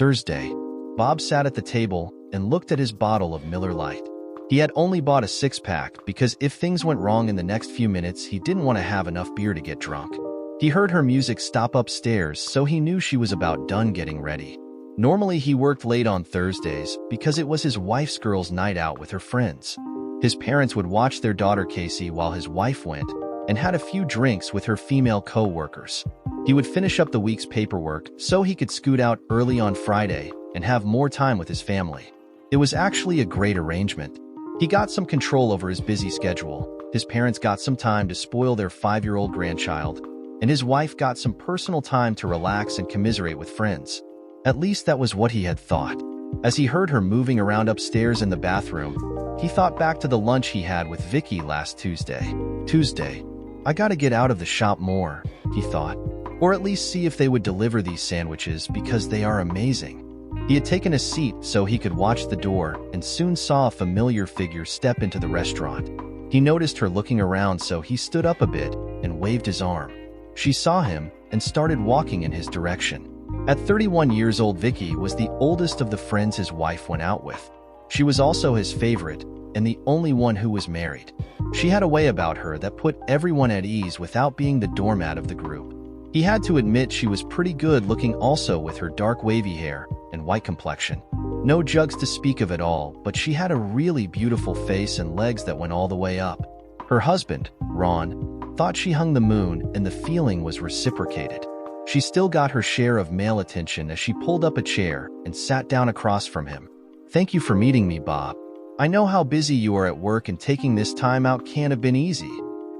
Thursday. Bob sat at the table and looked at his bottle of Miller Lite. He had only bought a six-pack because if things went wrong in the next few minutes, he didn't want to have enough beer to get drunk. He heard her music stop upstairs, so he knew she was about done getting ready. Normally, he worked late on Thursdays because it was his wife's girls' night out with her friends. His parents would watch their daughter Casey while his wife went and had a few drinks with her female co-workers. He would finish up the week's paperwork so he could scoot out early on Friday and have more time with his family. It was actually a great arrangement. He got some control over his busy schedule. His parents got some time to spoil their 5-year-old grandchild, and his wife got some personal time to relax and commiserate with friends. At least that was what he had thought. As he heard her moving around upstairs in the bathroom, he thought back to the lunch he had with Vicky last Tuesday. I gotta get out of the shop more, he thought. Or at least see if they would deliver these sandwiches because they are amazing. He had taken a seat so he could watch the door and soon saw a familiar figure step into the restaurant. He noticed her looking around, so he stood up a bit and waved his arm. She saw him and started walking in his direction. At 31 years old, Vicky was the oldest of the friends his wife went out with. She was also his favorite and the only one who was married. She had a way about her that put everyone at ease without being the doormat of the group. He had to admit she was pretty good looking also, with her dark wavy hair and white complexion. No jugs to speak of at all, but she had a really beautiful face and legs that went all the way up. Her husband, Ron, thought she hung the moon, and the feeling was reciprocated. She still got her share of male attention as she pulled up a chair and sat down across from him. "Thank you for meeting me, Bob. I know how busy you are at work, and taking this time out can't have been easy,"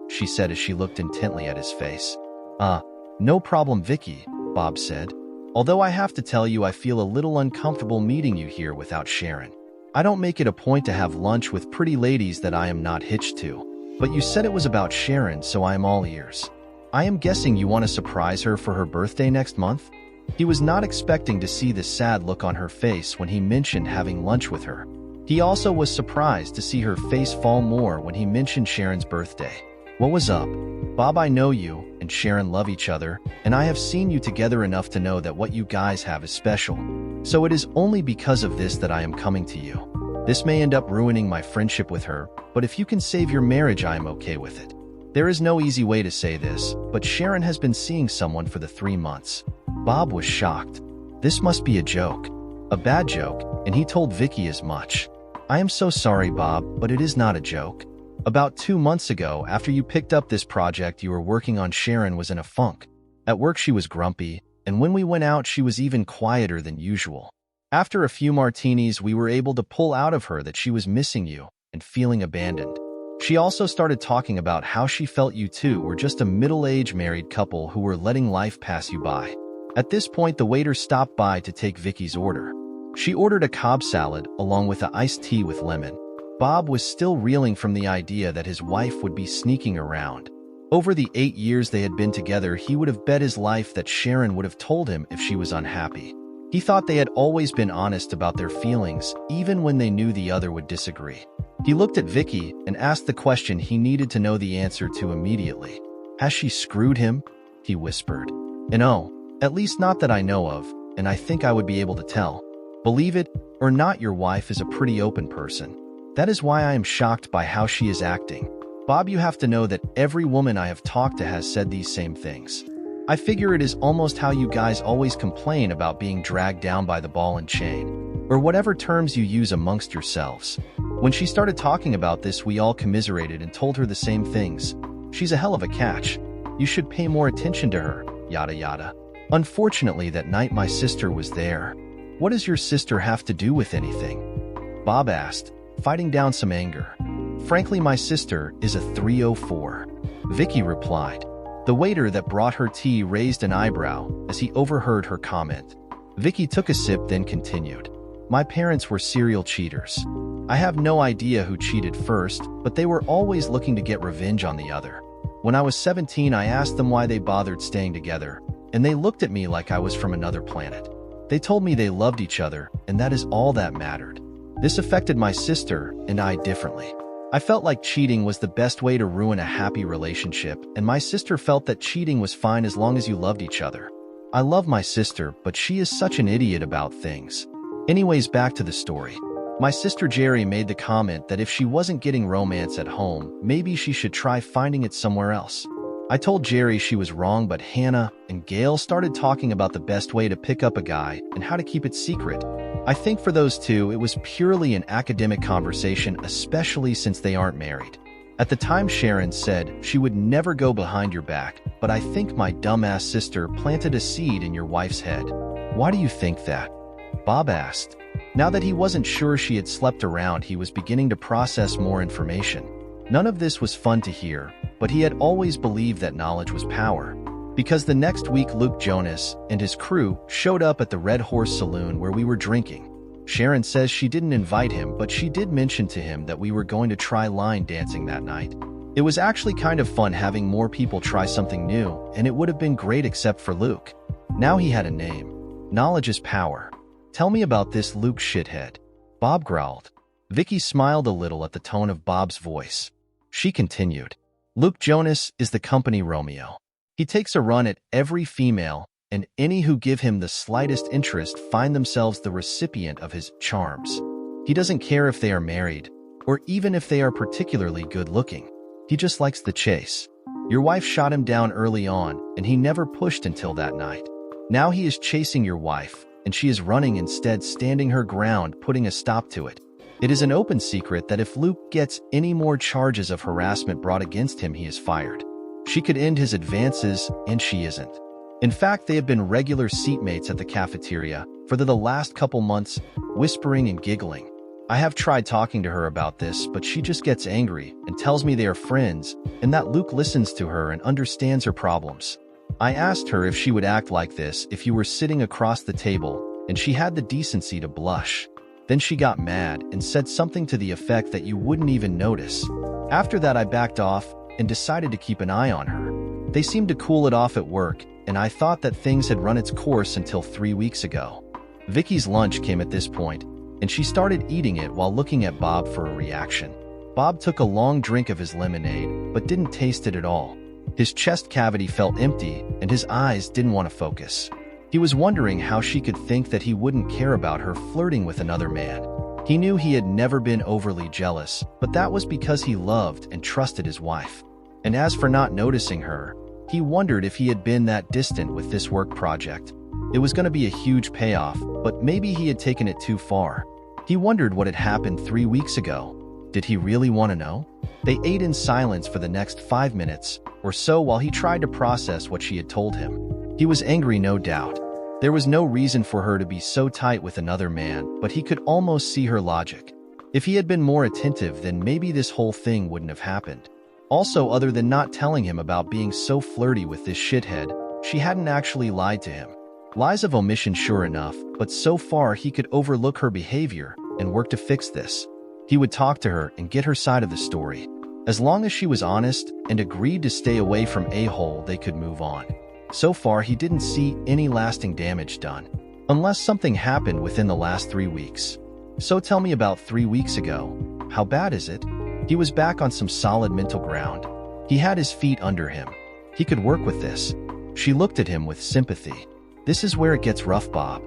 she said as she looked intently at his face. No problem, Vicky," Bob said. "Although I have to tell you, I feel a little uncomfortable meeting you here without Sharon. I don't make it a point to have lunch with pretty ladies that I am not hitched to. But you said it was about Sharon, so I am all ears. I am guessing you want to surprise her for her birthday next month?" He was not expecting to see the sad look on her face when he mentioned having lunch with her. He also was surprised to see her face fall more when he mentioned Sharon's birthday. "What was up? Bob, I know you and Sharon love each other, and I have seen you together enough to know that what you guys have is special. So it is only because of this that I am coming to you. This may end up ruining my friendship with her, but if you can save your marriage, I am okay with it. There is no easy way to say this, but Sharon has been seeing someone for the 3 months. Bob was shocked. This must be a joke. A bad joke, and he told Vicky as much. "I am so sorry, Bob, but it is not a joke. About 2 months ago, after you picked up this project you were working on, Sharon was in a funk. At work she was grumpy, and when we went out she was even quieter than usual. After a few martinis, we were able to pull out of her that she was missing you and feeling abandoned. She also started talking about how she felt you two were just a middle-aged married couple who were letting life pass you by." At this point, the waiter stopped by to take Vicky's order. She ordered a Cobb salad along with an iced tea with lemon. Bob was still reeling from the idea that his wife would be sneaking around. Over the 8 years they had been together, he would have bet his life that Sharon would have told him if she was unhappy. He thought they had always been honest about their feelings, even when they knew the other would disagree. He looked at Vicky and asked the question he needed to know the answer to immediately. "Has she screwed him?" he whispered. "No, at least not that I know of, and I think I would be able to tell. Believe it or not, your wife is a pretty open person. That is why I am shocked by how she is acting. Bob, you have to know that every woman I have talked to has said these same things. I figure it is almost how you guys always complain about being dragged down by the ball and chain, or whatever terms you use amongst yourselves." When she started talking about this, we all commiserated and told her the same things. "She's a hell of a catch. You should pay more attention to her, yada yada. Unfortunately, that night my sister was there." "What does your sister have to do with anything?" Bob asked, fighting down some anger. "Frankly, my sister is a 304. Vicky replied. The waiter that brought her tea raised an eyebrow as he overheard her comment. Vicky took a sip, then continued. "My parents were serial cheaters. I have no idea who cheated first, but they were always looking to get revenge on the other. When I was 17, I asked them why they bothered staying together, and they looked at me like I was from another planet. They told me they loved each other, and that is all that mattered. This affected my sister and I differently. I felt like cheating was the best way to ruin a happy relationship, and my sister felt that cheating was fine as long as you loved each other. I love my sister, but she is such an idiot about things. Anyways, back to the story. My sister Jerry made the comment that if she wasn't getting romance at home, maybe she should try finding it somewhere else. I told Jerry she was wrong, but Hannah and Gail started talking about the best way to pick up a guy and how to keep it secret. I think for those two, it was purely an academic conversation, especially since they aren't married. At the time, Sharon said she would never go behind your back, but I think my dumbass sister planted a seed in your wife's head. Why do you think that? Bob asked. Now that he wasn't sure she had slept around, he was beginning to process more information. None of this was fun to hear, but he had always believed that knowledge was power. Because the next week Luke Jonas and his crew showed up at the Red Horse Saloon where we were drinking. Sharon says she didn't invite him, but she did mention to him that we were going to try line dancing that night. It was actually kind of fun having more people try something new, and it would have been great except for Luke. Now he had a name. Knowledge is power. Tell me about this Luke shithead. Bob growled. Vicky smiled a little at the tone of Bob's voice. She continued. Luke Jonas is the company Romeo. He takes a run at every female, and any who give him the slightest interest find themselves the recipient of his charms. He doesn't care if they are married, or even if they are particularly good-looking. He just likes the chase. Your wife shot him down early on, and he never pushed until that night. Now he is chasing your wife, and she is running instead, standing her ground, putting a stop to it. It is an open secret that if Luke gets any more charges of harassment brought against him, he is fired. She could end his advances, and she isn't. In fact, they have been regular seatmates at the cafeteria for the last couple months, whispering and giggling. I have tried talking to her about this, but she just gets angry and tells me they are friends and that Luke listens to her and understands her problems. I asked her if she would act like this if you were sitting across the table, and she had the decency to blush. Then she got mad and said something to the effect that you wouldn't even notice. After that, I backed off and decided to keep an eye on her. They seemed to cool it off at work, and I thought that things had run its course until 3 weeks ago. Vicky's lunch came at this point, and she started eating it while looking at Bob for a reaction. Bob took a long drink of his lemonade, but didn't taste it at all. His chest cavity felt empty, and his eyes didn't want to focus. He was wondering how she could think that he wouldn't care about her flirting with another man. He knew he had never been overly jealous, but that was because he loved and trusted his wife. And as for not noticing her, he wondered if he had been that distant with this work project. It was going to be a huge payoff, but maybe he had taken it too far. He wondered what had happened 3 weeks ago. Did he really want to know? They ate in silence for the next 5 minutes or so while he tried to process what she had told him. He was angry, no doubt. There was no reason for her to be so tight with another man, but he could almost see her logic. If he had been more attentive, then maybe this whole thing wouldn't have happened. Also, other than not telling him about being so flirty with this shithead, she hadn't actually lied to him. Lies of omission, sure enough, but so far he could overlook her behavior and work to fix this. He would talk to her and get her side of the story. As long as she was honest and agreed to stay away from a-hole, they could move on. So far, he didn't see any lasting damage done, unless something happened within the last 3 weeks. So tell me about 3 weeks ago. How bad is it? He was back on some solid mental ground. He had his feet under him. He could work with this. She looked at him with sympathy. This is where it gets rough, Bob.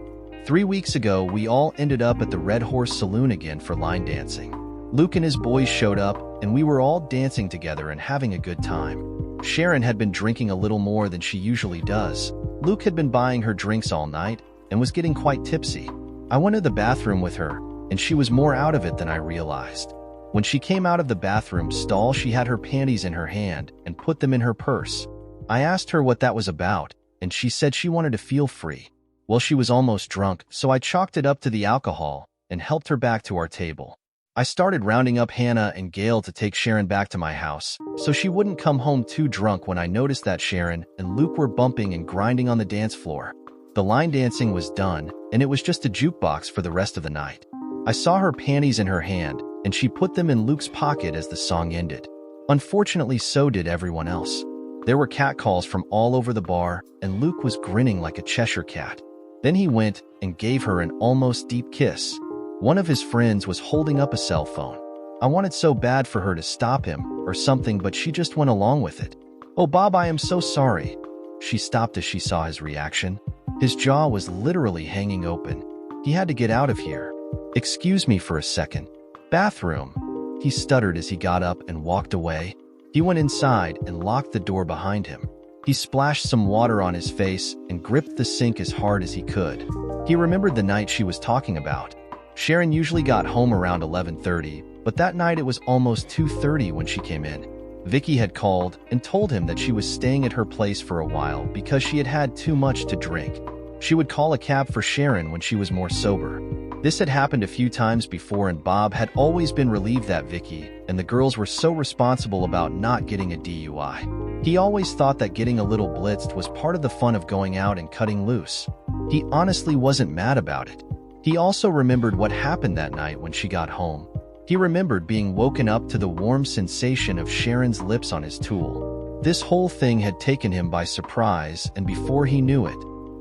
3 weeks ago, we all ended up at the Red Horse Saloon again for line dancing. Luke and his boys showed up, and we were all dancing together and having a good time. Sharon had been drinking a little more than she usually does. Luke had been buying her drinks all night and was getting quite tipsy. I went to the bathroom with her, and she was more out of it than I realized. When she came out of the bathroom stall, she had her panties in her hand and put them in her purse. I asked her what that was about, and she said she wanted to feel free. Well, she was almost drunk, so I chalked it up to the alcohol and helped her back to our table. I started rounding up Hannah and Gail to take Sharon back to my house, so she wouldn't come home too drunk when I noticed that Sharon and Luke were bumping and grinding on the dance floor. The line dancing was done, and it was just a jukebox for the rest of the night. I saw her panties in her hand, and she put them in Luke's pocket as the song ended. Unfortunately, so did everyone else. There were catcalls from all over the bar, and Luke was grinning like a Cheshire cat. Then he went and gave her an almost deep kiss. One of his friends was holding up a cell phone. I wanted so bad for her to stop him or something, but she just went along with it. "Oh, Bob, I am so sorry." She stopped as she saw his reaction. His jaw was literally hanging open. He had to get out of here. "Excuse me for a second. Bathroom," he stuttered as he got up and walked away. He went inside and locked the door behind him. He splashed some water on his face and gripped the sink as hard as he could. He remembered the night she was talking about. Sharon usually got home around 11:30, but that night it was almost 2:30 when she came in. Vicky had called and told him that she was staying at her place for a while because she had had too much to drink. She would call a cab for Sharon when she was more sober. This had happened a few times before, and Bob had always been relieved that Vicky and the girls were so responsible about not getting a DUI. He always thought that getting a little blitzed was part of the fun of going out and cutting loose. He honestly wasn't mad about it. He also remembered what happened that night when she got home. He remembered being woken up to the warm sensation of Sharon's lips on his tool. This whole thing had taken him by surprise, and before he knew it,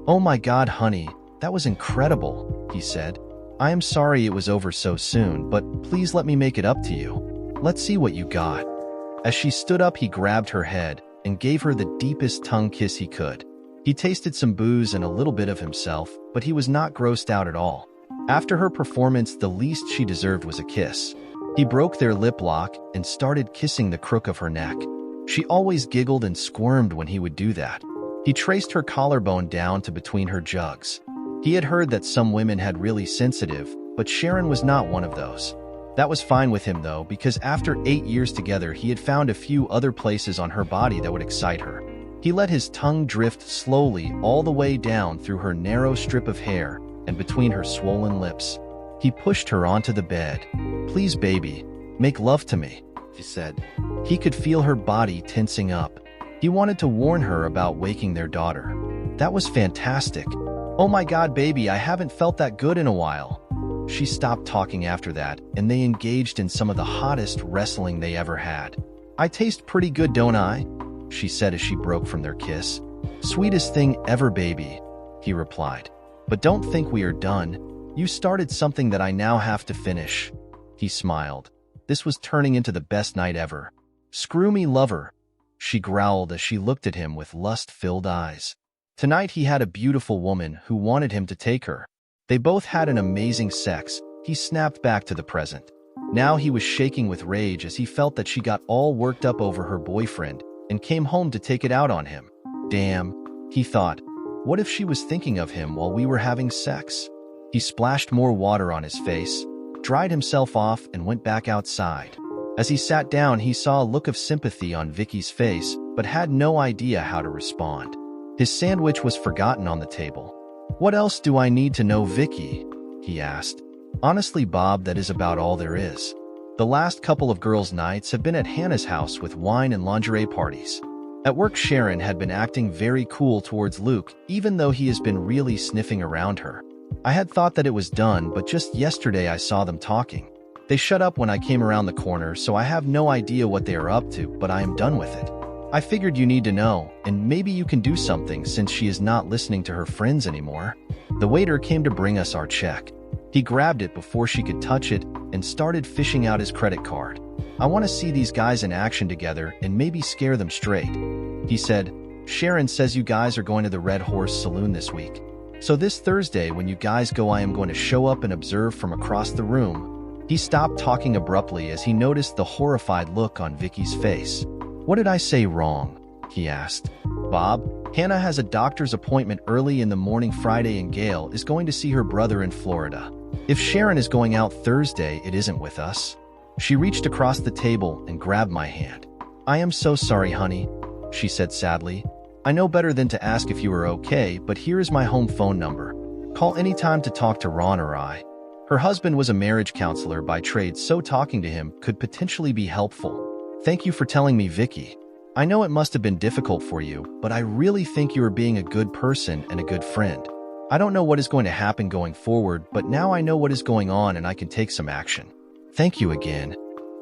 "Oh my God, honey, that was incredible," he said. "I am sorry it was over so soon, but please let me make it up to you. Let's see what you got." As she stood up, he grabbed her head and gave her the deepest tongue kiss he could. He tasted some booze and a little bit of himself, but he was not grossed out at all. After her performance, the least she deserved was a kiss. He broke their lip lock and started kissing the crook of her neck. She always giggled and squirmed when he would do that. He traced her collarbone down to between her jugs. He had heard that some women had really sensitive, but Sharon was not one of those. That was fine with him though, because after 8 years together, he had found a few other places on her body that would excite her. He let his tongue drift slowly all the way down through her narrow strip of hair and between her swollen lips. He pushed her onto the bed. "Please, baby, make love to me," he said. He could feel her body tensing up. He wanted to warn her about waking their daughter. "That was fantastic. Oh my God, baby, I haven't felt that good in a while." She stopped talking after that, and they engaged in some of the hottest wrestling they ever had. "I taste pretty good, don't I?" she said as she broke from their kiss. "Sweetest thing ever, baby," he replied. "But don't think we are done. You started something that I now have to finish." He smiled. This was turning into the best night ever. "Screw me, lover," she growled as she looked at him with lust-filled eyes. Tonight he had a beautiful woman who wanted him to take her. They both had an amazing sex. He snapped back to the present. Now he was shaking with rage as he felt that she got all worked up over her boyfriend and came home to take it out on him. Damn, he thought. What if she was thinking of him while we were having sex? He splashed more water on his face, dried himself off, and went back outside. As he sat down, he saw a look of sympathy on Vicky's face, but had no idea how to respond. His sandwich was forgotten on the table. "What else do I need to know, Vicky?" he asked. "Honestly, Bob, that is about all there is. The last couple of girls' nights have been at Hannah's house with wine and lingerie parties. At work, Sharon had been acting very cool towards Luke, even though he has been really sniffing around her. I had thought that it was done, but just yesterday I saw them talking. They shut up when I came around the corner, so I have no idea what they are up to, but I am done with it. I figured you need to know, and maybe you can do something since she is not listening to her friends anymore." The waiter came to bring us our check. He grabbed it before she could touch it and started fishing out his credit card. "I want to see these guys in action together and maybe scare them straight," he said. "Sharon says you guys are going to the Red Horse Saloon this week. So this Thursday when you guys go, I am going to show up and observe from across the room." He stopped talking abruptly as he noticed the horrified look on Vicky's face. "What did I say wrong?" he asked. "Bob, Hannah has a doctor's appointment early in the morning Friday and Gail is going to see her brother in Florida. If Sharon is going out Thursday, it isn't with us." She reached across the table and grabbed my hand. "I am so sorry, honey," she said sadly. "I know better than to ask if you are okay, but here is my home phone number. Call anytime to talk to Ron or I." Her husband was a marriage counselor by trade, so talking to him could potentially be helpful. "Thank you for telling me, Vicky. I know it must have been difficult for you, but I really think you are being a good person and a good friend. I don't know what is going to happen going forward, but now I know what is going on and I can take some action. Thank you again."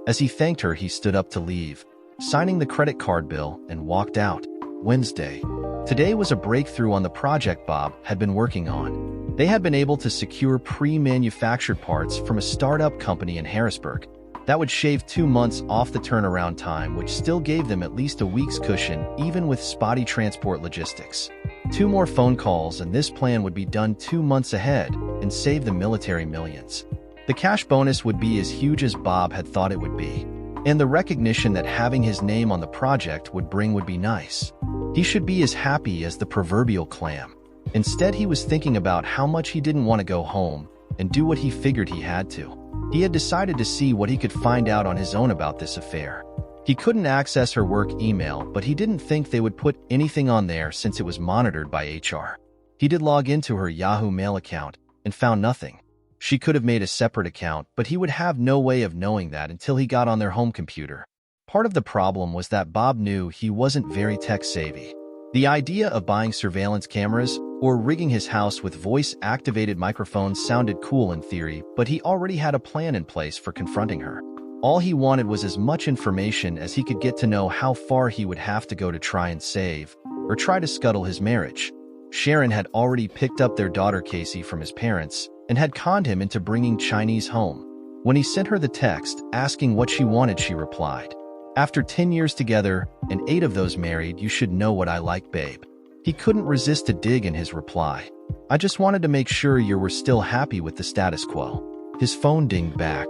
As he thanked her, he stood up to leave, signing the credit card bill, and walked out. Wednesday. Today was a breakthrough on the project Bob had been working on. They had been able to secure pre-manufactured parts from a startup company in Harrisburg. That would shave 2 months off the turnaround time, which still gave them at least a week's cushion, even with spotty transport logistics. 2 more phone calls and this plan would be done 2 months ahead and save the military millions. The cash bonus would be as huge as Bob had thought it would be, and the recognition that having his name on the project would bring would be nice. He should be as happy as the proverbial clam. Instead, he was thinking about how much he didn't want to go home and do what he figured he had to. He had decided to see what he could find out on his own about this affair. He couldn't access her work email, but he didn't think they would put anything on there since it was monitored by HR. He did log into her Yahoo Mail account and found nothing. She could have made a separate account, but he would have no way of knowing that until he got on their home computer. Part of the problem was that Bob knew he wasn't very tech-savvy. The idea of buying surveillance cameras or rigging his house with voice-activated microphones sounded cool in theory, but he already had a plan in place for confronting her. All he wanted was as much information as he could get to know how far he would have to go to try and save, or try to scuttle his marriage. Sharon had already picked up their daughter Casey from his parents and had conned him into bringing Chinese home. When he sent her the text asking what she wanted, she replied, "After 10 years together, and 8 of those married, you should know what I like, babe." He couldn't resist a dig in his reply. "I just wanted to make sure you were still happy with the status quo." His phone dinged back.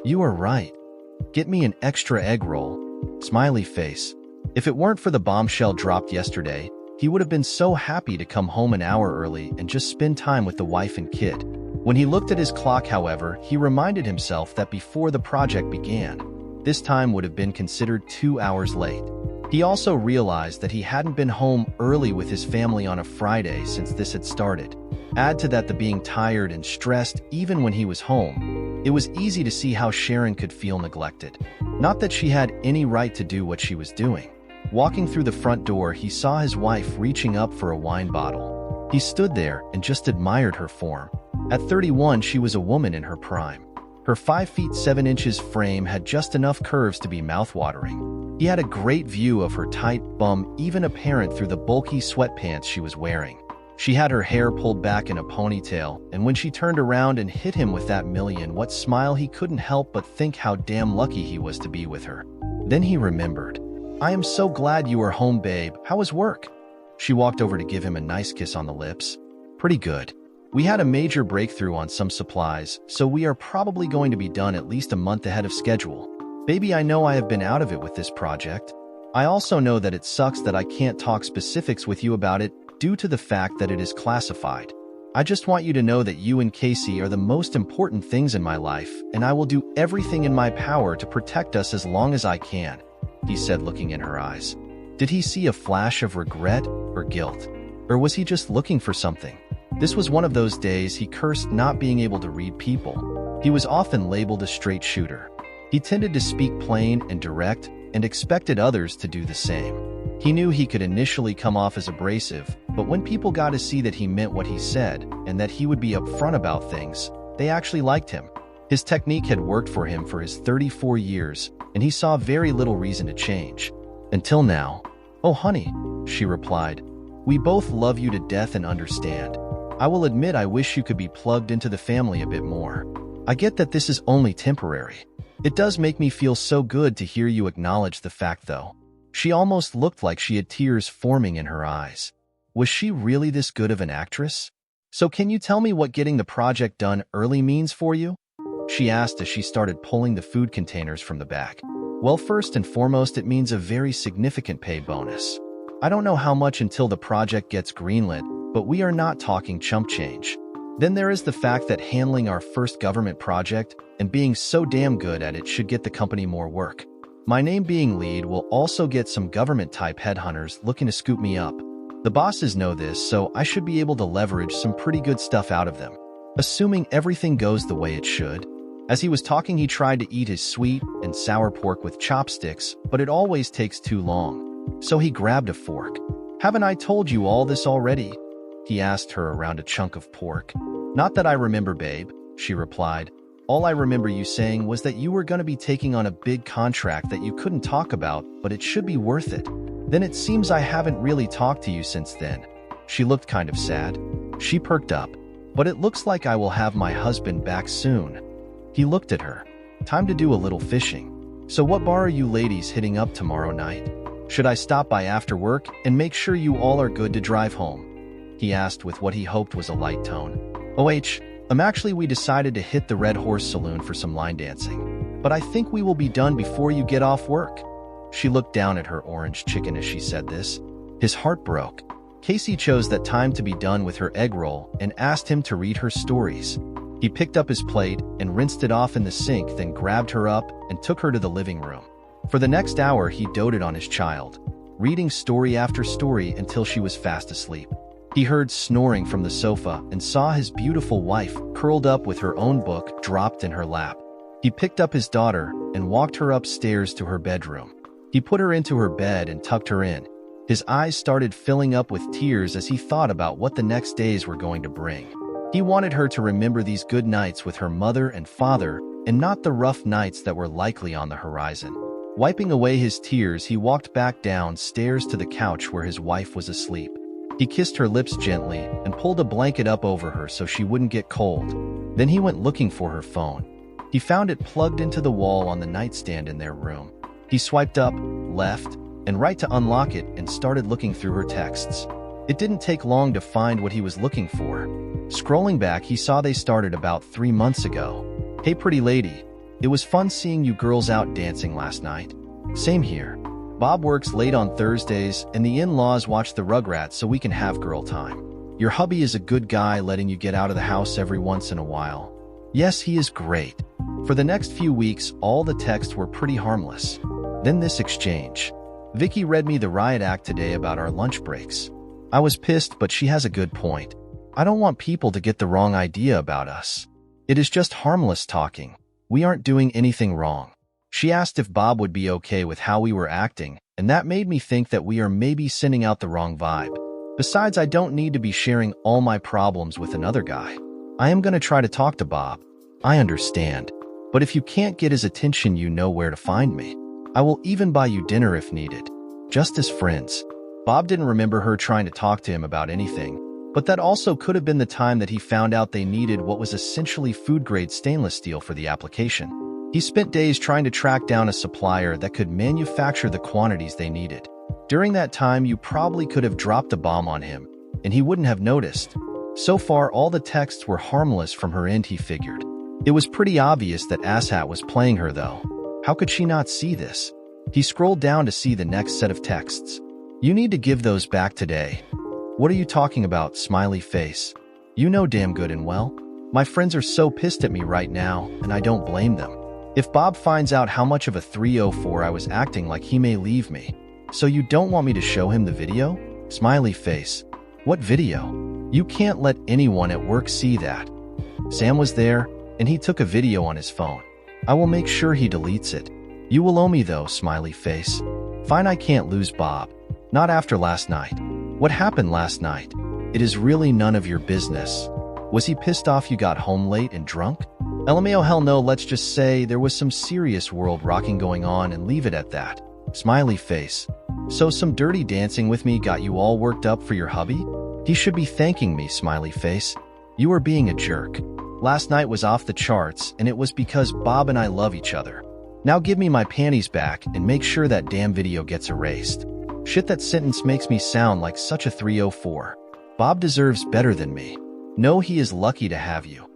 "You are right. Get me an extra egg roll." Smiley face. If it weren't for the bombshell dropped yesterday, he would have been so happy to come home an hour early and just spend time with the wife and kid. When he looked at his clock, however, he reminded himself that before the project began, this time would have been considered 2 hours late. He also realized that he hadn't been home early with his family on a Friday since this had started. Add to that the being tired and stressed even when he was home. It was easy to see how Sharon could feel neglected. Not that she had any right to do what she was doing. Walking through the front door, he saw his wife reaching up for a wine bottle. He stood there and just admired her form. At 31, she was a woman in her prime. Her 5 feet 7 inches frame had just enough curves to be mouth-watering. He had a great view of her tight bum, even apparent through the bulky sweatpants she was wearing. She had her hair pulled back in a ponytail, and when she turned around and hit him with that million-watt smile, he couldn't help but think how damn lucky he was to be with her. Then he remembered. "I am so glad you are home, babe. How was work?" She walked over to give him a nice kiss on the lips. "Pretty good. We had a major breakthrough on some supplies, so we are probably going to be done at least a month ahead of schedule. Baby, I know I have been out of it with this project. I also know that it sucks that I can't talk specifics with you about it due to the fact that it is classified. I just want you to know that you and Casey are the most important things in my life, and I will do everything in my power to protect us as long as I can," he said, looking in her eyes. Did he see a flash of regret or guilt? Or was he just looking for something? This was one of those days he cursed not being able to read people. He was often labeled a straight shooter. He tended to speak plain and direct and expected others to do the same. He knew he could initially come off as abrasive, but when people got to see that he meant what he said and that he would be upfront about things, they actually liked him. His technique had worked for him for his 34 years, and he saw very little reason to change. Until now. "Oh, honey," she replied. "We both love you to death and understand. I will admit I wish you could be plugged into the family a bit more. I get that this is only temporary. It does make me feel so good to hear you acknowledge the fact, though." She almost looked like she had tears forming in her eyes. Was she really this good of an actress? "So can you tell me what getting the project done early means for you?" she asked as she started pulling the food containers from the back. "Well, first and foremost, it means a very significant pay bonus. I don't know how much until the project gets greenlit, but we are not talking chump change. Then there is the fact that handling our first government project and being so damn good at it should get the company more work. My name being lead will also get some government-type headhunters looking to scoop me up. The bosses know this, so I should be able to leverage some pretty good stuff out of them, assuming everything goes the way it should." As he was talking, he tried to eat his sweet and sour pork with chopsticks, but it always takes too long. So he grabbed a fork. "Haven't I told you all this already?" he asked her around a chunk of pork. "Not that I remember, babe," she replied. "All I remember you saying was that you were going to be taking on a big contract that you couldn't talk about, but it should be worth it. Then it seems I haven't really talked to you since then." She looked kind of sad. She perked up. "But it looks like I will have my husband back soon." He looked at her. Time to do a little fishing. So what bar are you ladies hitting up tomorrow night? Should I stop by after work and make sure you all are good to drive home? He asked with what he hoped was a light tone. Actually we decided to hit the Red Horse Saloon for some line dancing. But I think we will be done before you get off work. She looked down at her orange chicken as she said this. His heart broke. Casey chose that time to be done with her egg roll and asked him to read her stories. He picked up his plate and rinsed it off in the sink, then grabbed her up and took her to the living room. For the next hour, he doted on his child, reading story after story until she was fast asleep. He heard snoring from the sofa and saw his beautiful wife curled up with her own book dropped in her lap. He picked up his daughter and walked her upstairs to her bedroom. He put her into her bed and tucked her in. His eyes started filling up with tears as he thought about what the next days were going to bring. He wanted her to remember these good nights with her mother and father and not the rough nights that were likely on the horizon. Wiping away his tears, he walked back downstairs to the couch where his wife was asleep. He kissed her lips gently and pulled a blanket up over her so she wouldn't get cold. Then he went looking for her phone. He found it plugged into the wall on the nightstand in their room. He swiped up, left, and right to unlock it and started looking through her texts. It didn't take long to find what he was looking for. Scrolling back, he saw they started about 3 months ago. Hey pretty lady, it was fun seeing you girls out dancing last night. Same here. Bob works late on Thursdays and the in-laws watch the Rugrats so we can have girl time. Your hubby is a good guy letting you get out of the house every once in a while. Yes, he is great. For the next few weeks, all the texts were pretty harmless. Then this exchange. Vicky read me the riot act today about our lunch breaks. I was pissed, but she has a good point. I don't want people to get the wrong idea about us. It is just harmless talking. We aren't doing anything wrong. She asked if Bob would be okay with how we were acting, and that made me think that we are maybe sending out the wrong vibe. Besides, I don't need to be sharing all my problems with another guy. I am going to try to talk to Bob. I understand. But if you can't get his attention, you know where to find me. I will even buy you dinner if needed. Just as friends. Bob didn't remember her trying to talk to him about anything, but that also could have been the time that he found out they needed what was essentially food-grade stainless steel for the application. He spent days trying to track down a supplier that could manufacture the quantities they needed. During that time, you probably could have dropped a bomb on him, and he wouldn't have noticed. So far, all the texts were harmless from her end, he figured. It was pretty obvious that Asshat was playing her, though. How could she not see this? He scrolled down to see the next set of texts. You need to give those back today. What are you talking about, smiley face? You know damn good and well. My friends are so pissed at me right now, and I don't blame them. If Bob finds out how much of a 304 I was acting like, he may leave me. So you don't want me to show him the video? Smiley face. What video? You can't let anyone at work see that. Sam was there, and he took a video on his phone. I will make sure he deletes it. You will owe me though, smiley face. Fine, I can't lose Bob. Not after last night. What happened last night? It is really none of your business. Was he pissed off you got home late and drunk? LMAO, hell no, let's just say there was some serious world rocking going on and leave it at that. Smiley face. So some dirty dancing with me got you all worked up for your hubby? He should be thanking me, smiley face. You are being a jerk. Last night was off the charts, and it was because Bob and I love each other. Now give me my panties back and make sure that damn video gets erased. Shit, that sentence makes me sound like such a 304. Bob deserves better than me. No, he is lucky to have you.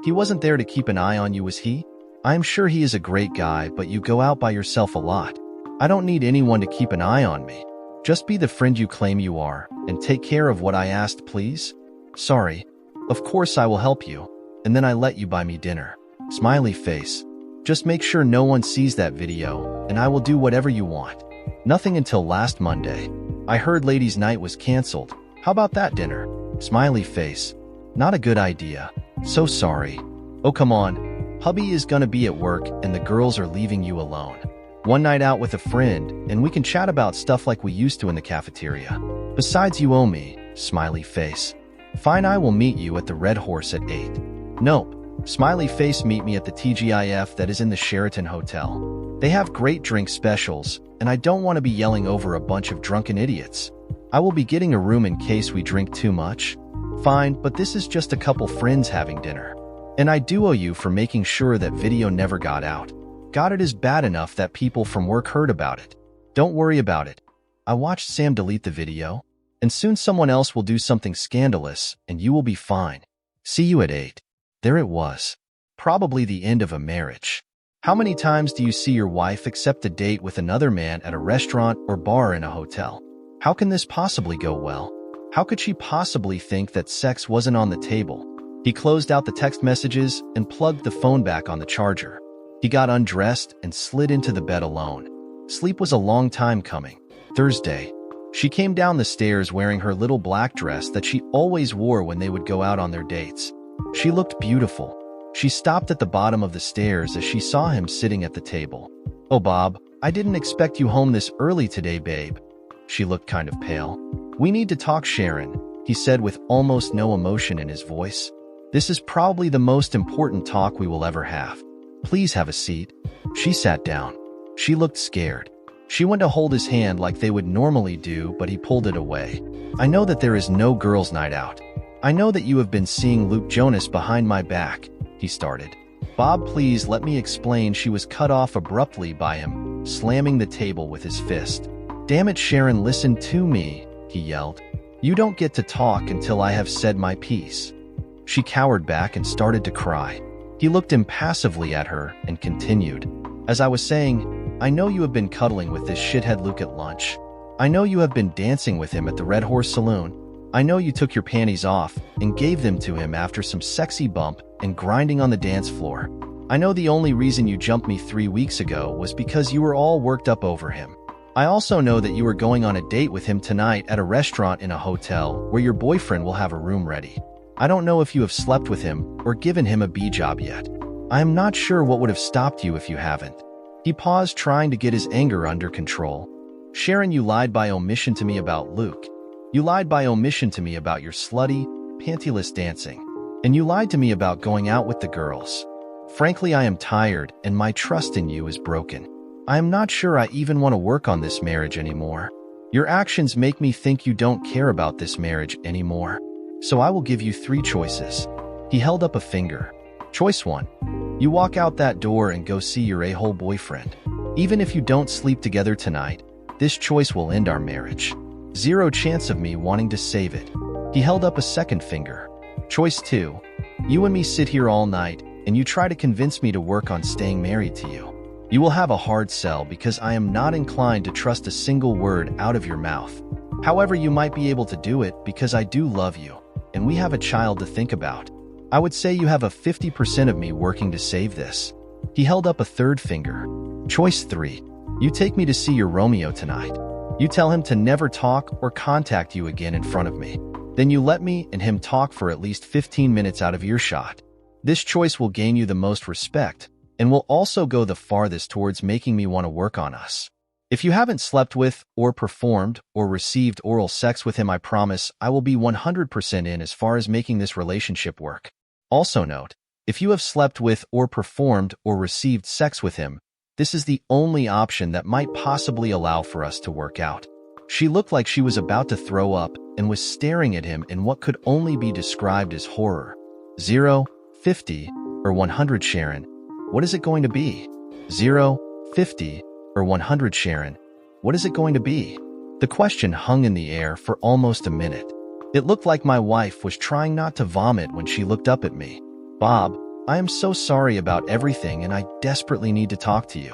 He wasn't there to keep an eye on you, was he? I am sure he is a great guy, but you go out by yourself a lot. I don't need anyone to keep an eye on me. Just be the friend you claim you are, and take care of what I asked, please. Sorry. Of course I will help you, and then I let you buy me dinner. Smiley face. Just make sure no one sees that video, and I will do whatever you want. Nothing until last Monday. I heard ladies' night was canceled. How about that dinner? Smiley face. Not a good idea. So sorry. Oh, come on. Hubby is gonna be at work, and the girls are leaving you alone. One night out with a friend, and we can chat about stuff like we used to in the cafeteria. Besides, you owe me, smiley face. Fine, I will meet you at the Red Horse at 8. Nope. Smiley face, meet me at the TGIF that is in the Sheraton Hotel. They have great drink specials, and I don't want to be yelling over a bunch of drunken idiots. I will be getting a room in case we drink too much. Fine, but this is just a couple friends having dinner. And I do owe you for making sure that video never got out. Got it is bad enough that people from work heard about it. Don't worry about it. I watched Sam delete the video, and soon someone else will do something scandalous, and you will be fine. See you at 8. There it was. Probably the end of a marriage. How many times do you see your wife accept a date with another man at a restaurant or bar in a hotel? How can this possibly go well? How could she possibly think that sex wasn't on the table? He closed out the text messages and plugged the phone back on the charger. He got undressed and slid into the bed alone. Sleep was a long time coming. Thursday. She came down the stairs wearing her little black dress that she always wore when they would go out on their dates. She looked beautiful. She stopped at the bottom of the stairs as she saw him sitting at the table. "Oh, Bob, I didn't expect you home this early today, babe." She looked kind of pale. "We need to talk, Sharon," he said with almost no emotion in his voice. "This is probably the most important talk we will ever have. Please have a seat." She sat down. She looked scared. She went to hold his hand like they would normally do, but he pulled it away. "I know that there is no girls' night out. I know that you have been seeing Luke Jonas behind my back," he started. "Bob, please let me explain." She was cut off abruptly by him, slamming the table with his fist. "Damn it, Sharon, listen to me," he yelled. "You don't get to talk until I have said my piece." She cowered back and started to cry. He looked impassively at her and continued. "As I was saying, I know you have been cuddling with this shithead Luke at lunch. I know you have been dancing with him at the Red Horse Saloon. I know you took your panties off and gave them to him after some sexy bump and grinding on the dance floor. I know the only reason you jumped me 3 weeks ago was because you were all worked up over him. I also know that you are going on a date with him tonight at a restaurant in a hotel where your boyfriend will have a room ready. I don't know if you have slept with him or given him a B job yet. I am not sure what would have stopped you if you haven't." He paused, trying to get his anger under control. "Sharon, you lied by omission to me about Luke. You lied by omission to me about your slutty, pantyless dancing. And you lied to me about going out with the girls. Frankly, I am tired, and my trust in you is broken. I am not sure I even want to work on this marriage anymore. Your actions make me think you don't care about this marriage anymore. So I will give you 3 choices." He held up a finger. "Choice 1. You walk out that door and go see your a-hole boyfriend. Even if you don't sleep together tonight, this choice will end our marriage. 0 chance of me wanting to save it." He held up a second finger. "Choice 2. You and me sit here all night, and you try to convince me to work on staying married to you. You will have a hard sell because I am not inclined to trust a single word out of your mouth. However, you might be able to do it because I do love you, and we have a child to think about. I would say you have a 50% of me working to save this." He held up a third finger. "Choice 3. You take me to see your Romeo tonight. You tell him to never talk or contact you again in front of me. Then you let me and him talk for at least 15 minutes out of earshot. This choice will gain you the most respect and will also go the farthest towards making me want to work on us. If you haven't slept with or performed or received oral sex with him, I promise I will be 100% in as far as making this relationship work. Also note, if you have slept with or performed or received sex with him, this is the only option that might possibly allow for us to work out." She looked like she was about to throw up and was staring at him in what could only be described as horror. 0, 50, or 100, Sharon? What is it going to be? 0, 50, or 100, Sharon? What is it going to be? The question hung in the air for almost a minute. It looked like my wife was trying not to vomit when she looked up at me. "Bob, I am so sorry about everything and I desperately need to talk to you.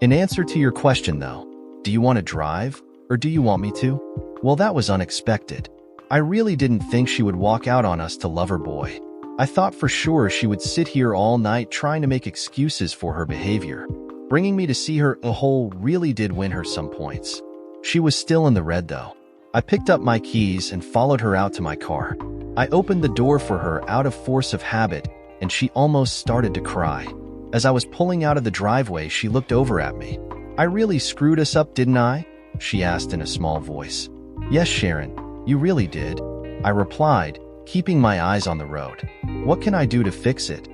In answer to your question though, do you want to drive or do you want me to?" Well, that was unexpected. I really didn't think she would walk out on us to Loverboy. I thought for sure she would sit here all night trying to make excuses for her behavior. Bringing me to see her a-hole really did win her some points. She was still in the red though. I picked up my keys and followed her out to my car. I opened the door for her out of force of habit, and she almost started to cry. As I was pulling out of the driveway, she looked over at me. "I really screwed us up, didn't I?" she asked in a small voice. "Yes, Sharon, you really did," I replied, keeping my eyes on the road. "What can I do to fix it?"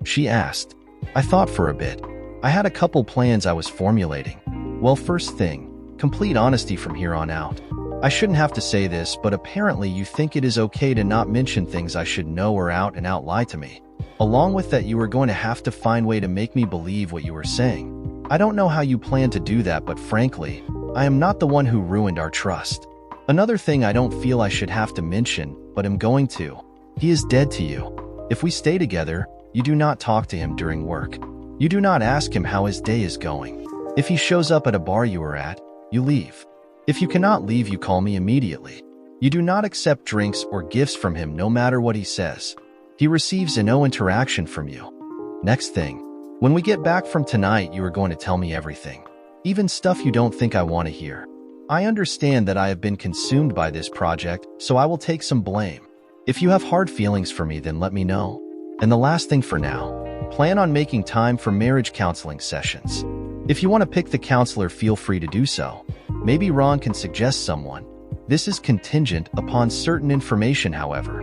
she asked. I thought for a bit. I had a couple plans I was formulating. Well, first thing, complete honesty from here on out. I shouldn't have to say this, but apparently you think it is okay to not mention things I should know or out and out lie to me. Along with that, you are going to have to find a way to make me believe what you were saying. I don't know how you plan to do that, but frankly, I am not the one who ruined our trust. Another thing I don't feel I should have to mention, but am going to. He is dead to you. If we stay together, you do not talk to him during work. You do not ask him how his day is going. If he shows up at a bar you are at, you leave. If you cannot leave, you call me immediately. You do not accept drinks or gifts from him no matter what he says. He receives no interaction from you. Next thing, when we get back from tonight, you are going to tell me everything. Even stuff you don't think I want to hear. I understand that I have been consumed by this project, so I will take some blame. If you have hard feelings for me, then let me know. And the last thing for now, plan on making time for marriage counseling sessions. If you want to pick the counselor, feel free to do so. Maybe Ron can suggest someone. This is contingent upon certain information, however.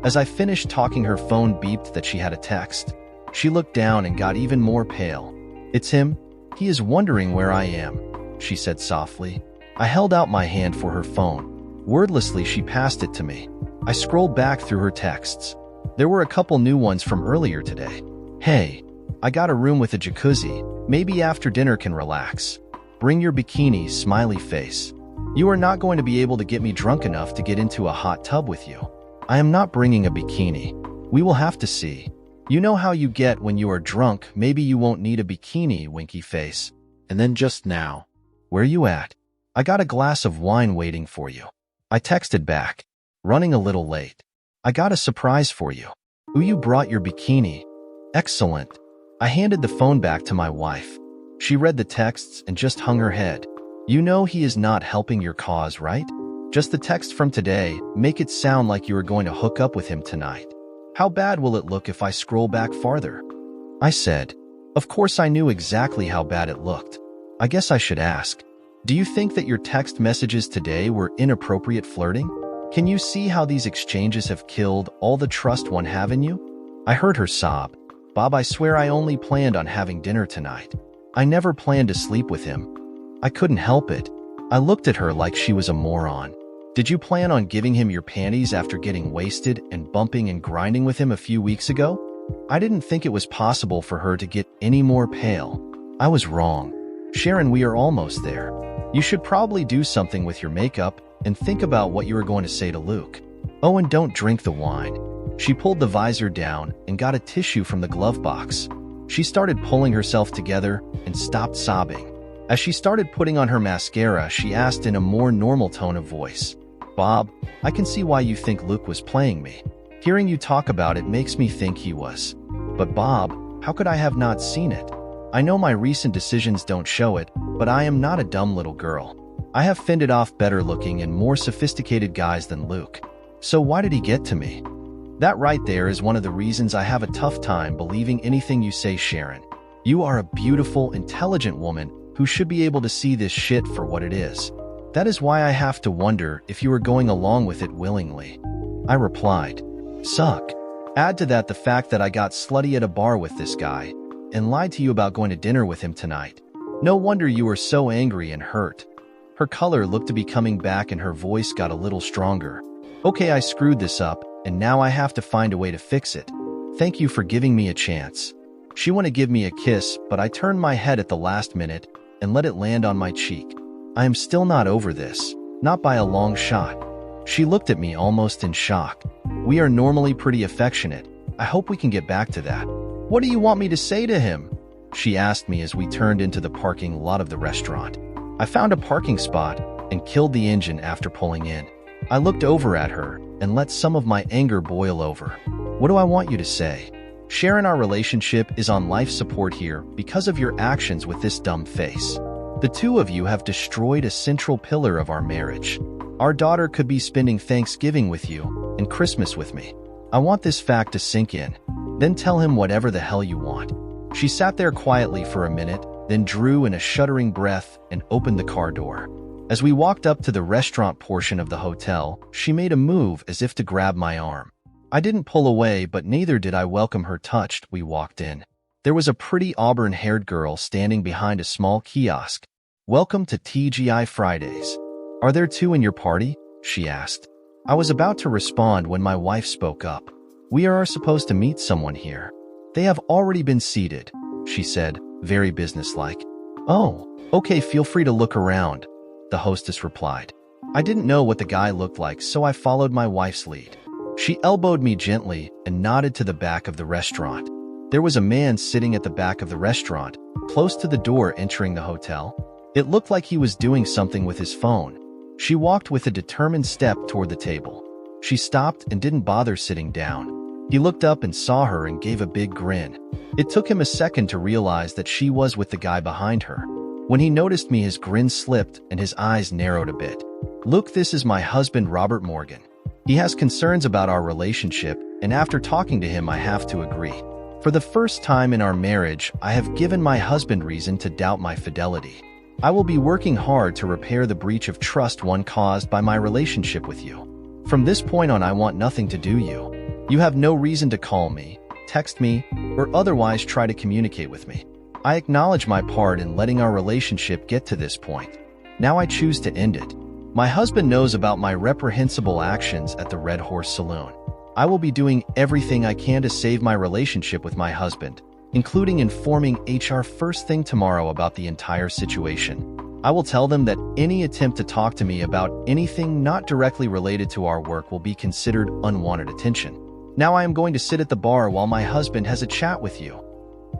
As I finished talking, her phone beeped that she had a text. She looked down and got even more pale. It's him. He is wondering where I am, she said softly. I held out my hand for her phone. Wordlessly, she passed it to me. I scrolled back through her texts. There were a couple new ones from earlier today. Hey, I got a room with a jacuzzi. Maybe after dinner can relax. Bring your bikini, smiley face. You are not going to be able to get me drunk enough to get into a hot tub with you. I am not bringing a bikini. We will have to see. You know how you get when you are drunk. Maybe you won't need a bikini, winky face. And then just now. Where you at? I got a glass of wine waiting for you. I texted back. Running a little late. I got a surprise for you. Ooh, you brought your bikini. Excellent. I handed the phone back to my wife. She read the texts and just hung her head. You know he is not helping your cause, right? Just the text from today, make it sound like you are going to hook up with him tonight. How bad will it look if I scroll back farther? I said. Of course I knew exactly how bad it looked. I guess I should ask. Do you think that your text messages today were inappropriate flirting? Can you see how these exchanges have killed all the trust one have in you? I heard her sob. Bob, I swear I only planned on having dinner tonight. I never planned to sleep with him. I couldn't help it. I looked at her like she was a moron. Did you plan on giving him your panties after getting wasted and bumping and grinding with him a few weeks ago? I didn't think it was possible for her to get any more pale. I was wrong. Sharon, we are almost there. You should probably do something with your makeup and think about what you are going to say to Luke. Oh, and don't drink the wine. She pulled the visor down and got a tissue from the glove box. She started pulling herself together and stopped sobbing. As she started putting on her mascara, she asked in a more normal tone of voice, Bob, I can see why you think Luke was playing me. Hearing you talk about it makes me think he was. But Bob, how could I have not seen it? I know my recent decisions don't show it, but I am not a dumb little girl. I have fended off better looking and more sophisticated guys than Luke. So why did he get to me? That right there is one of the reasons I have a tough time believing anything you say, Sharon. You are a beautiful, intelligent woman who should be able to see this shit for what it is. That is why I have to wonder if you are going along with it willingly. I replied, Suck. Add to that the fact that I got slutty at a bar with this guy and lied to you about going to dinner with him tonight. No wonder you were so angry and hurt. Her color looked to be coming back and her voice got a little stronger. Okay, I screwed this up and now I have to find a way to fix it. Thank you for giving me a chance. She wanted to give me a kiss, but I turned my head at the last minute and let it land on my cheek. I am still not over this, not by a long shot. She looked at me almost in shock. We are normally pretty affectionate. I hope we can get back to that. What do you want me to say to him? She asked me as we turned into the parking lot of the restaurant. I found a parking spot and killed the engine after pulling in. I looked over at her and let some of my anger boil over. What do I want you to say? Sharon, our relationship is on life support here because of your actions with this dumb face. The two of you have destroyed a central pillar of our marriage. Our daughter could be spending Thanksgiving with you and Christmas with me. I want this fact to sink in. Then tell him whatever the hell you want. She sat there quietly for a minute, then drew in a shuddering breath and opened the car door. As we walked up to the restaurant portion of the hotel, she made a move as if to grab my arm. I didn't pull away, but neither did I welcome her touch. We walked in. There was a pretty auburn-haired girl standing behind a small kiosk. Welcome to TGI Fridays. Are there two in your party? She asked. I was about to respond when my wife spoke up. We are supposed to meet someone here. They have already been seated, she said, very businesslike. Oh, okay, feel free to look around, the hostess replied. I didn't know what the guy looked like, so I followed my wife's lead. She elbowed me gently and nodded to the back of the restaurant. There was a man sitting at the back of the restaurant, close to the door entering the hotel. It looked like he was doing something with his phone. She walked with a determined step toward the table. She stopped and didn't bother sitting down. He looked up and saw her and gave a big grin. It took him a second to realize that she was with the guy behind her. When he noticed me, his grin slipped and his eyes narrowed a bit. Look, this is my husband, Robert Morgan. He has concerns about our relationship, and after talking to him, I have to agree. For the first time in our marriage, I have given my husband reason to doubt my fidelity. I will be working hard to repair the breach of trust one caused by my relationship with you. From this point on, I want nothing to do you. You have no reason to call me, text me, or otherwise try to communicate with me. I acknowledge my part in letting our relationship get to this point. Now I choose to end it. My husband knows about my reprehensible actions at the Red Horse Saloon. I will be doing everything I can to save my relationship with my husband, including informing HR first thing tomorrow about the entire situation. I will tell them that any attempt to talk to me about anything not directly related to our work will be considered unwanted attention. Now I am going to sit at the bar while my husband has a chat with you.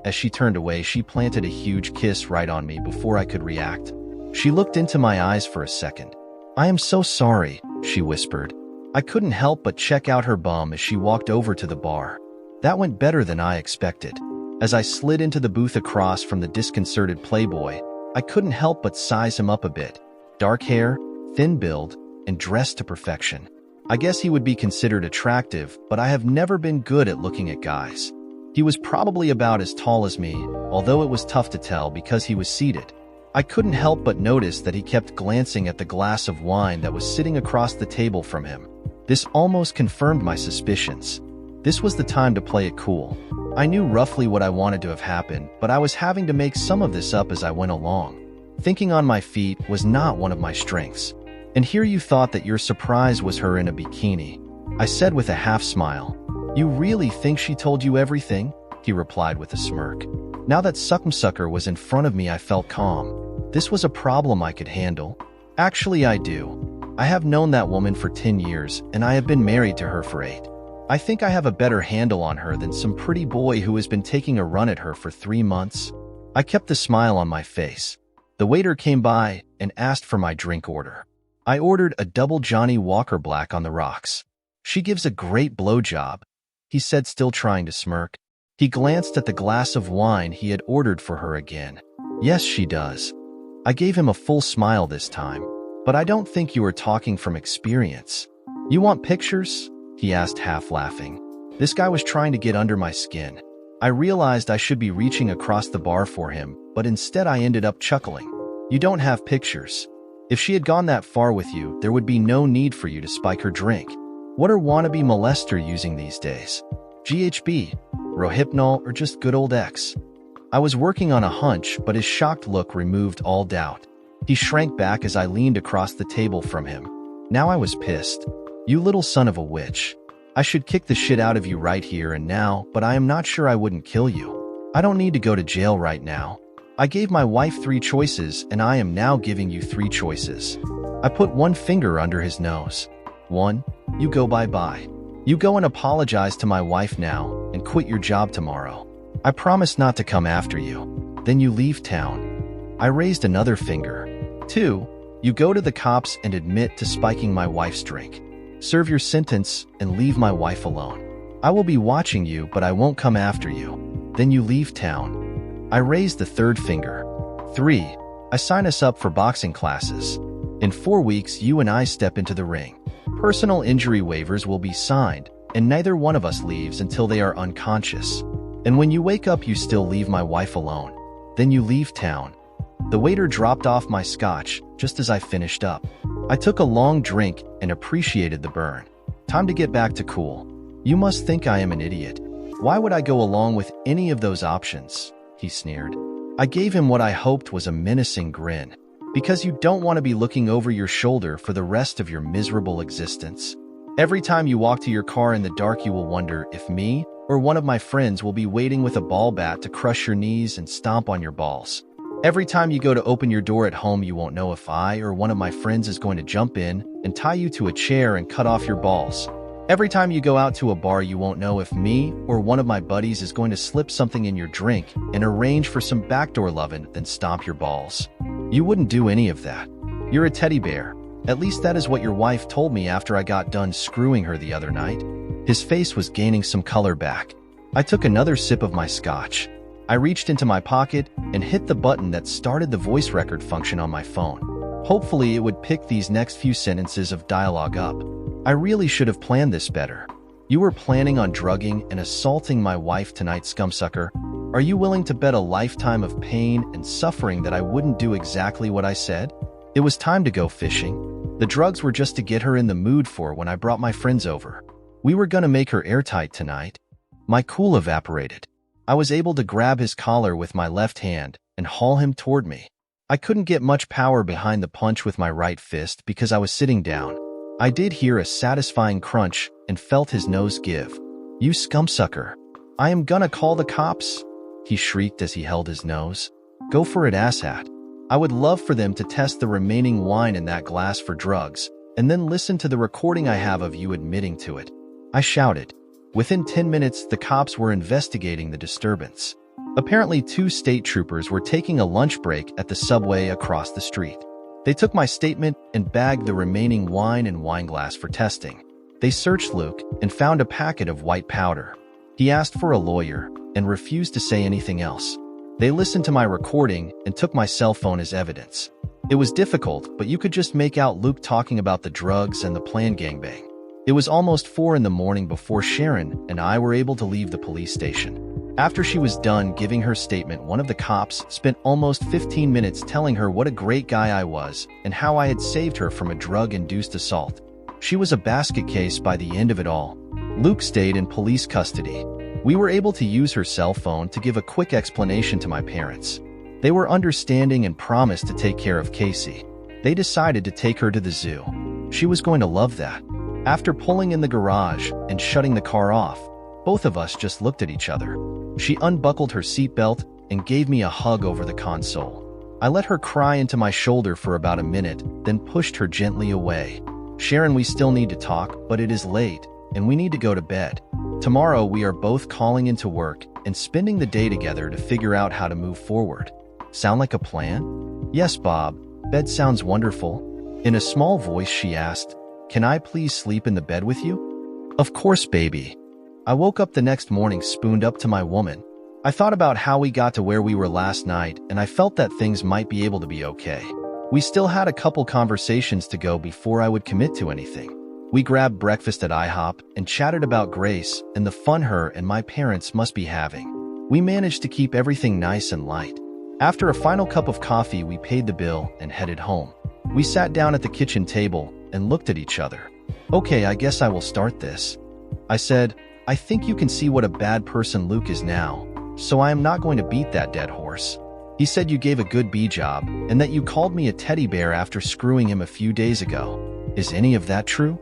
As she turned away, she planted a huge kiss right on me before I could react. She looked into my eyes for a second. I am so sorry, she whispered. I couldn't help but check out her bum as she walked over to the bar. That went better than I expected. As I slid into the booth across from the disconcerted playboy, I couldn't help but size him up a bit. Dark hair, thin build, and dressed to perfection. I guess he would be considered attractive, but I have never been good at looking at guys. He was probably about as tall as me, although it was tough to tell because he was seated. I couldn't help but notice that he kept glancing at the glass of wine that was sitting across the table from him. This almost confirmed my suspicions. This was the time to play it cool. I knew roughly what I wanted to have happened, but I was having to make some of this up as I went along. Thinking on my feet was not one of my strengths. And here you thought that your surprise was her in a bikini, I said with a half smile. You really think she told you everything? He replied with a smirk. Now that Sucker was in front of me, I felt calm. This was a problem I could handle. Actually, I do. I have known that woman for 10 years, and I have been married to her for 8. I think I have a better handle on her than some pretty boy who has been taking a run at her for 3 months. I kept the smile on my face. The waiter came by and asked for my drink order. I ordered a double Johnny Walker Black on the rocks. She gives a great blowjob, he said, still trying to smirk. He glanced at the glass of wine he had ordered for her again. Yes, she does. I gave him a full smile this time. But I don't think you are talking from experience. You want pictures? He asked, half laughing. This guy was trying to get under my skin. I realized I should be reaching across the bar for him, but instead I ended up chuckling. You don't have pictures. If she had gone that far with you, there would be no need for you to spike her drink. What are wannabe molester using these days? GHB, Rohypnol, or just good old X? I was working on a hunch, but his shocked look removed all doubt. He shrank back as I leaned across the table from him. Now I was pissed. You little son of a witch. I should kick the shit out of you right here and now, but I am not sure I wouldn't kill you. I don't need to go to jail right now. I gave my wife 3 choices, and I am now giving you 3 choices. I put one finger under his nose. 1. You go bye-bye. You go and apologize to my wife now and quit your job tomorrow. I promise not to come after you. Then you leave town. I raised another finger. 2. You go to the cops and admit to spiking my wife's drink. Serve your sentence and leave my wife alone. I will be watching you, but I won't come after you. Then you leave town. I raised the 3rd finger. 3. I sign us up for boxing classes. In 4 weeks, you and I step into the ring. Personal injury waivers will be signed, and neither one of us leaves until they are unconscious. And when you wake up, you still leave my wife alone. Then you leave town. The waiter dropped off my scotch just as I finished up. I took a long drink and appreciated the burn. Time to get back to cool. You must think I am an idiot. Why would I go along with any of those options? He sneered. I gave him what I hoped was a menacing grin. Because you don't want to be looking over your shoulder for the rest of your miserable existence. Every time you walk to your car in the dark, you will wonder if me or one of my friends will be waiting with a ball bat to crush your knees and stomp on your balls. Every time you go to open your door at home, you won't know if I or one of my friends is going to jump in and tie you to a chair and cut off your balls. Every time you go out to a bar, you won't know if me or one of my buddies is going to slip something in your drink and arrange for some backdoor lovin' then stomp your balls. You wouldn't do any of that. You're a teddy bear. At least that is what your wife told me after I got done screwing her the other night. His face was gaining some color back. I took another sip of my scotch. I reached into my pocket and hit the button that started the voice record function on my phone. Hopefully, it would pick these next few sentences of dialogue up. I really should have planned this better. You were planning on drugging and assaulting my wife tonight, scumsucker. Are you willing to bet a lifetime of pain and suffering that I wouldn't do exactly what I said? It was time to go fishing. The drugs were just to get her in the mood for when I brought my friends over. We were gonna make her airtight tonight. My cool evaporated. I was able to grab his collar with my left hand and haul him toward me. I couldn't get much power behind the punch with my right fist because I was sitting down. I did hear a satisfying crunch and felt his nose give. You scumsucker. I am gonna call the cops, he shrieked as he held his nose. Go for it, asshat. I would love for them to test the remaining wine in that glass for drugs and then listen to the recording I have of you admitting to it. I shouted. Within 10 minutes, the cops were investigating the disturbance. Apparently, 2 state troopers were taking a lunch break at the subway across the street. They took my statement and bagged the remaining wine and wine glass for testing. They searched Luke and found a packet of white powder. He asked for a lawyer and refused to say anything else. They listened to my recording and took my cell phone as evidence. It was difficult, but you could just make out Luke talking about the drugs and the planned gangbang. It was almost 4 in the morning before Sharon and I were able to leave the police station. After she was done giving her statement, one of the cops spent almost 15 minutes telling her what a great guy I was and how I had saved her from a drug-induced assault. She was a basket case by the end of it all. Luke stayed in police custody. We were able to use her cell phone to give a quick explanation to my parents. They were understanding and promised to take care of Casey. They decided to take her to the zoo. She was going to love that. After pulling in the garage and shutting the car off, both of us just looked at each other. She unbuckled her seatbelt and gave me a hug over the console. I let her cry into my shoulder for about a minute, then pushed her gently away. Sharon, we still need to talk, but it is late, and we need to go to bed. Tomorrow we are both calling into work and spending the day together to figure out how to move forward. Sound like a plan? Yes, Bob. Bed sounds wonderful. In a small voice, she asked, Can I please sleep in the bed with you? Of course, baby. I woke up the next morning spooned up to my woman. I thought about how we got to where we were last night, and I felt that things might be able to be okay. We still had a couple conversations to go before I would commit to anything. We grabbed breakfast at IHOP and chatted about Grace and the fun her and my parents must be having. We managed to keep everything nice and light. After a final cup of coffee, we paid the bill and headed home. We sat down at the kitchen table and looked at each other. Okay, I guess I will start this. I said, I think you can see what a bad person Luke is now, so I am not going to beat that dead horse. He said you gave a good B job and that you called me a teddy bear after screwing him a few days ago. Is any of that true?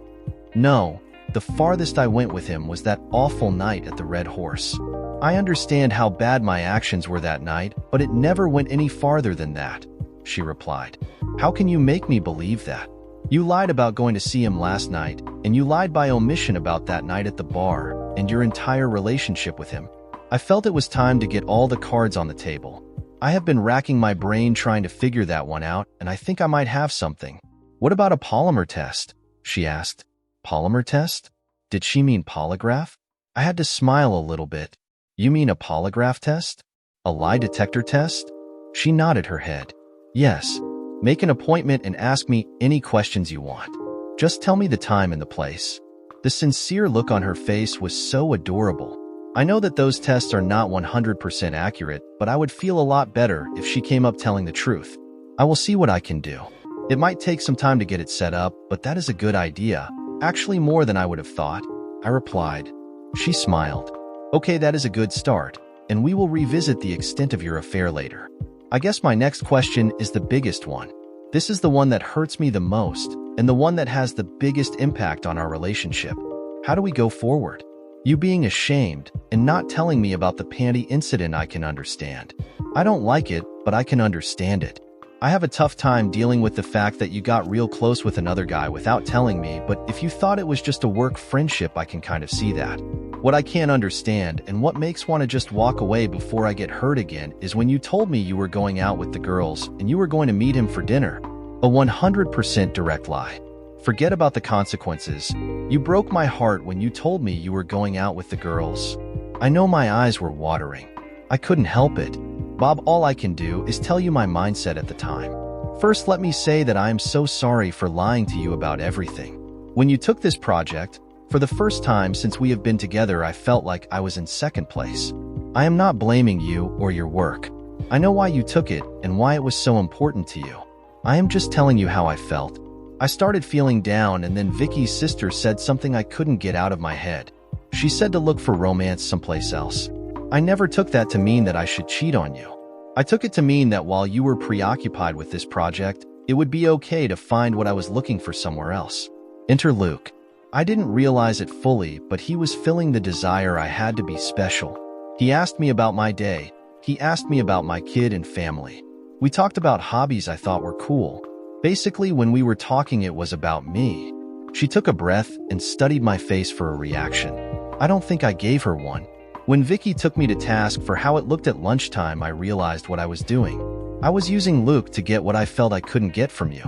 No, the farthest I went with him was that awful night at the Red Horse. I understand how bad my actions were that night, but it never went any farther than that, she replied. How can you make me believe that? You lied about going to see him last night, and you lied by omission about that night at the bar and your entire relationship with him. I felt it was time to get all the cards on the table. I have been racking my brain trying to figure that one out, and I think I might have something. What about a polymer test? She asked. Polymer test? Did she mean polygraph? I had to smile a little bit. You mean a polygraph test? A lie detector test? She nodded her head. Yes. Make an appointment and ask me any questions you want. Just tell me the time and the place. The sincere look on her face was so adorable. I know that those tests are not 100% accurate, but I would feel a lot better if she came up telling the truth. I will see what I can do. It might take some time to get it set up, but that is a good idea. Actually, more than I would have thought, I replied. She smiled. Okay, that is a good start, and we will revisit the extent of your affair later. I guess my next question is the biggest one. This is the one that hurts me the most, and the one that has the biggest impact on our relationship. How do we go forward? You being ashamed and not telling me about the panty incident I can understand. I don't like it, but I can understand it. I have a tough time dealing with the fact that you got real close with another guy without telling me, but if you thought it was just a work friendship, I can kind of see that. What I can't understand and what makes want to just walk away before I get hurt again is when you told me you were going out with the girls and you were going to meet him for dinner. A 100% direct lie. Forget about the consequences. You broke my heart when you told me you were going out with the girls. I know my eyes were watering. I couldn't help it. Bob, all I can do is tell you my mindset at the time. First, let me say that I am so sorry for lying to you about everything. When you took this project, for the first time since we have been together, I felt like I was in second place. I am not blaming you or your work. I know why you took it and why it was so important to you. I am just telling you how I felt. I started feeling down, and then Vicky's sister said something I couldn't get out of my head. She said to look for romance someplace else. I never took that to mean that I should cheat on you. I took it to mean that while you were preoccupied with this project, it would be okay to find what I was looking for somewhere else. Enter Luke. I didn't realize it fully, but he was filling the desire I had to be special. He asked me about my day. He asked me about my kid and family. We talked about hobbies I thought were cool. Basically, when we were talking, it was about me. She took a breath and studied my face for a reaction. I don't think I gave her one. When Vicky took me to task for how it looked at lunchtime, I realized what I was doing. I was using Luke to get what I felt I couldn't get from you.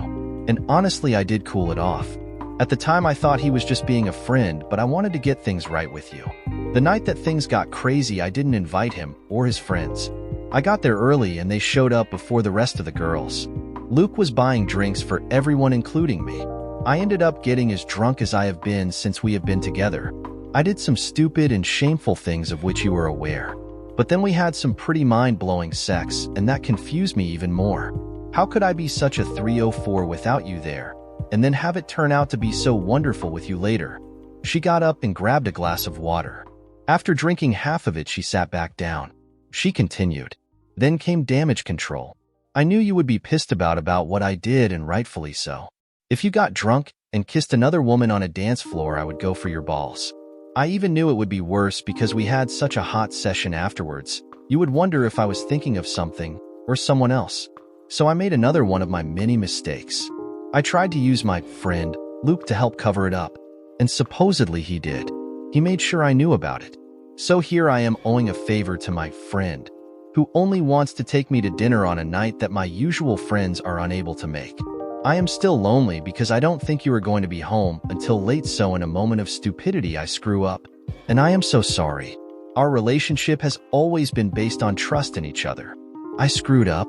And honestly, I did cool it off. At the time, I thought he was just being a friend, but I wanted to get things right with you. The night that things got crazy, I didn't invite him or his friends. I got there early and they showed up before the rest of the girls. Luke was buying drinks for everyone, including me. I ended up getting as drunk as I have been since we have been together. I did some stupid and shameful things of which you were aware. But then we had some pretty mind-blowing sex, and that confused me even more. How could I be such a 304 without you there, and then have it turn out to be so wonderful with you later? She got up and grabbed a glass of water. After drinking half of it, she sat back down. She continued. Then came damage control. I knew you would be pissed about what I did, and rightfully so. If you got drunk and kissed another woman on a dance floor, I would go for your balls. I even knew it would be worse because we had such a hot session afterwards. You would wonder if I was thinking of something or someone else. So I made another one of my many mistakes. I tried to use my friend, Luke, to help cover it up. And supposedly he did. He made sure I knew about it. So here I am owing a favor to my friend, who only wants to take me to dinner on a night that my usual friends are unable to make. I am still lonely because I don't think you are going to be home until late, so in a moment of stupidity I screw up. And I am so sorry. Our relationship has always been based on trust in each other. I screwed up.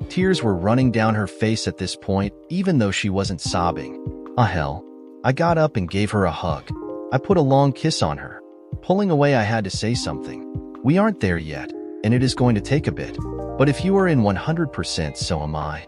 Tears were running down her face at this point, even though she wasn't sobbing. Hell. I got up and gave her a hug. I put a long kiss on her. Pulling away, I had to say something. We aren't there yet, and it is going to take a bit. But if you are in 100%, so am I.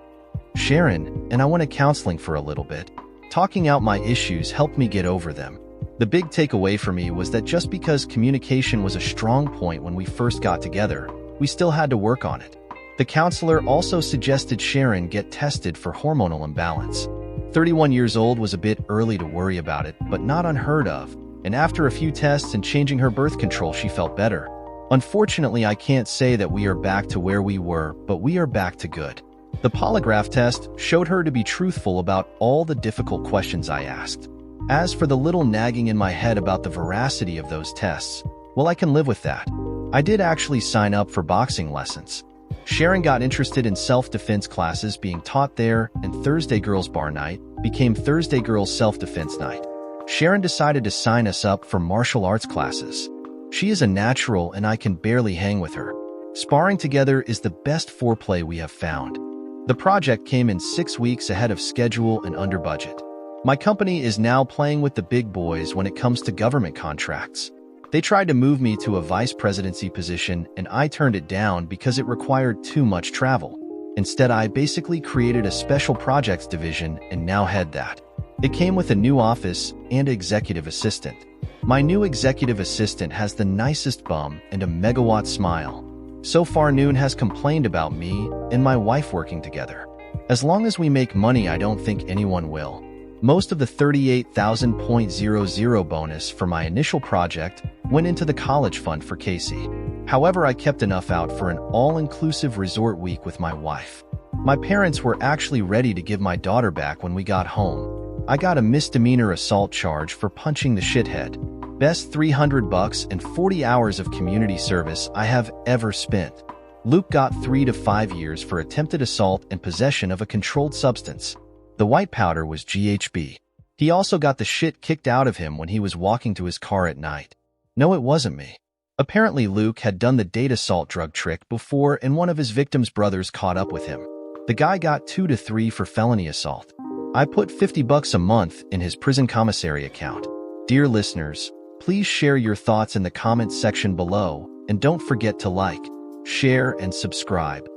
Sharon, and I went to counseling for a little bit. Talking out my issues helped me get over them. The big takeaway for me was that just because communication was a strong point when we first got together, we still had to work on it. The counselor also suggested Sharon get tested for hormonal imbalance. 31 years old was a bit early to worry about it, but not unheard of, and after a few tests and changing her birth control, she felt better. Unfortunately, I can't say that we are back to where we were, but we are back to good. The polygraph test showed her to be truthful about all the difficult questions I asked. As for the little nagging in my head about the veracity of those tests, well, I can live with that. I did actually sign up for boxing lessons. Sharon got interested in self-defense classes being taught there, and Thursday Girls Bar Night became Thursday Girls Self-Defense Night. Sharon decided to sign us up for martial arts classes. She is a natural, and I can barely hang with her. Sparring together is the best foreplay we have found. The project came in 6 weeks ahead of schedule and under budget. My company is now playing with the big boys when it comes to government contracts. They tried to move me to a vice presidency position, and I turned it down because it required too much travel. Instead, I basically created a special projects division and now head that. It came with a new office and executive assistant. My new executive assistant has the nicest bum and a megawatt smile. So far, Noon has complained about me and my wife working together. As long as we make money, I don't think anyone will. Most of the $38,000 bonus for my initial project went into the college fund for Casey. However, I kept enough out for an all-inclusive resort week with my wife. My parents were actually ready to give my daughter back when we got home. I got a misdemeanor assault charge for punching the shithead. Best $300 and 40 hours of community service I have ever spent. Luke got 3 to 5 years for attempted assault and possession of a controlled substance. The white powder was GHB. He also got the shit kicked out of him when he was walking to his car at night. No, it wasn't me. Apparently, Luke had done the date assault drug trick before and one of his victim's brothers caught up with him. The guy got 2 to 3 for felony assault. I put $50 a month in his prison commissary account. Dear listeners, please share your thoughts in the comments section below and don't forget to like, share, and subscribe.